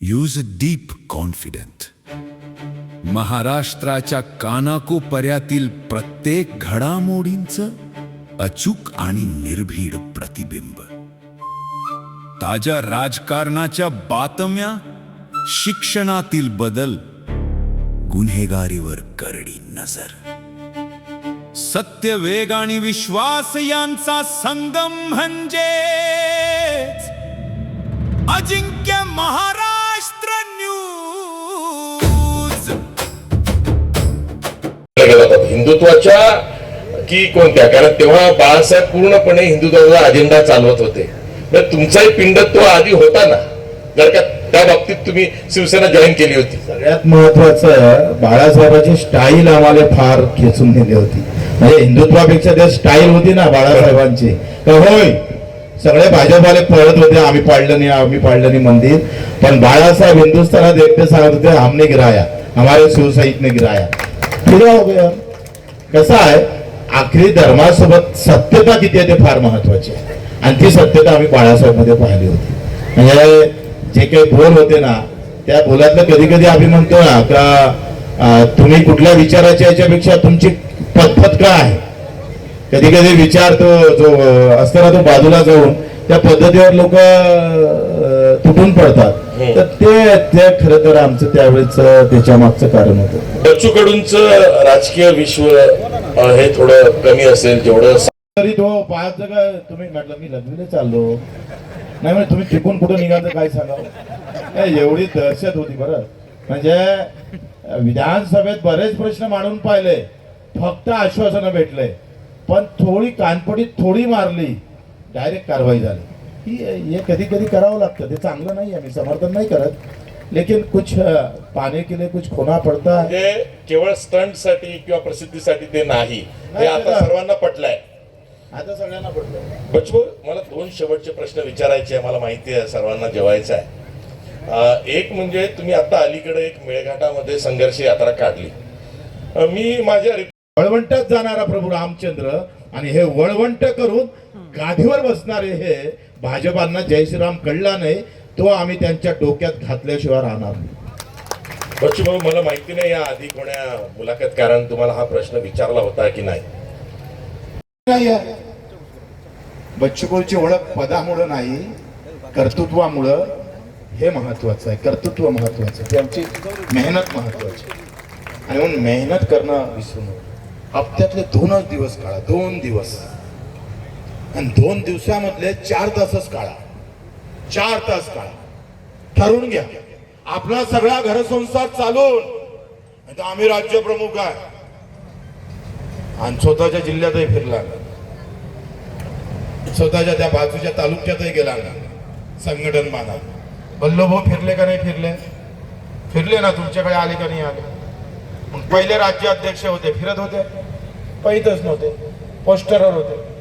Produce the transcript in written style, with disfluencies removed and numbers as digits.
Use deep confident. महाराष्ट्राच्या कानाकोपर्यातील प्रत्येक घडामोडींचं अचूक आणि निर्भीड प्रतिबिंब. ताज्या राजकारणाच्या बातम्या, शिक्षणातील बदल, गुन्हेगारीवर करडी नजर. सत्य, वेग आणि विश्वास यांचा संगम म्हणजे अजिंक्य महाराष्ट्र न्यूज. हिंदुत्वाच्या की कोणत्या, कारण तेव्हा बाळासाहेब पूर्णपणे हिंदुत्वाचा अजेंडा चालवत होते. तुमचाही पिंडत्व आधी होता ना, जर का त्या बाबतीत तुम्ही शिवसेना जॉईन केली होती. सगळ्यात महत्वाचं बाळासाहेबांची स्टाईल आम्हाला फार खेचून नेली होती. म्हणजे हिंदुत्वापेक्षा त्या स्टाईल होती ना बाळासाहेबांची. होय, सगळे भाजपवाले पळत होते, आम्ही पाडलं नाही मंदिर. पण बाळासाहेब हिंदुस्थानात एकटे सांगत होते, हमने गिराया, हमारे शिवसैनिक ने गिराया. फिरा हो गया. कसं आहे, आखरी धर्मासोबत सत्यता किती आहे ते फार महत्वाची आहे. आणि ती सत्यता आम्ही बाळासाहेब मध्ये पाहिली होती. म्हणजे जे काही बोल होते ना, त्या बोलातलं कधी कधी आम्ही म्हणतो ना का तुम्ही कुठल्या विचाराच्या याच्यापेक्षा तुमची पद्धत काय आहे. कधी कधी विचार तो जो असताना तो बाजूला जाऊन त्या पद्धतीवर लोक तुटून पडतात. तर ते खरं तर आमचं त्यावेळेस त्याच्या मागचं कारण होतं. बच्चू कडूंचं राजकीय विश्व हे थोडं कमी असेल जेवढं. तरी तो पाच जगा तुम्ही म्हटलं मी लग्नीला चाललो नाही, म्हणजे तुम्ही टिकून कुठं निघालं काय सांगावं. एवढी दहशत होती. बरं म्हणजे विधानसभेत बरेच प्रश्न मांडून पाहिले, फक्त आश्वासनं भेटले, पण थोडी कानपडीत थोडी मारली, डायरेक्ट कारवाई झाली. हे कधी कधी करावं लागतं. ते चांगलं नाही, आम्ही समर्थन नाही करत, लेकिन कुछ पाने के लिए कुछ खोना पडता. म्हणजे केवळ स्टंट साठी किंवा प्रसिद्धीसाठी ते नाही, हे आता सर्वांना पटलंय. आता सगळ्यांना पडलं. बच्चू, मला दोन शेवटचे प्रश्न विचारायचे आहे. मला माहिती आहे सर्वांना जेवायचं आहे. एक म्हणजे तुम्ही आता अलीकडे एक मेळघाटामध्ये संघर्ष यात्रा काढली. मी माझ्या वळवंटात जाणारा प्रभू रामचंद्र आणि हे वळवंट करून गादीवर बसणारे हे भाजपांना जय श्रीराम कळला नाही, तो आम्ही त्यांच्या डोक्यात घातल्याशिवाय राहणार नाही. बच्चू भाऊ, मला माहिती नाही या आधी कोण्या मुलाखतकारांनी तुम्हाला हा प्रश्न विचारला होता की नाही. बच्चूभाऊची ओळख पदामुळं नाही, कर्तृत्वामुळं. हे महत्वाचं आहे, कर्तृत्व महत्वाचं आहे, त्यांची मेहनत महत्वाची. आणि म्हणून मेहनत करणं विसरू नये. हप्त्यातले 2च दिवस काढा, 2 दिवस, आणि 2 दिवसामधले 4 तासच काढा, 4 तास काढा. ठरवून घ्या आपला सगळा घरसंसार चालून. आम्ही राज्य प्रमुख आहे आणि स्वतःच्या जिल्ह्यातही फिरला, स्वतःच्या त्या बाजूच्या तालुक्यातही गेला ना, संघटन बांधा. वल्लभभाऊ फिरले का नाही फिरले? फिरले ना, तुमच्याकडे आले का नाही आले? पहिले राज्याध्यक्ष होते, फिरत होते, पहितच नव्हते, पोस्टरवर होते.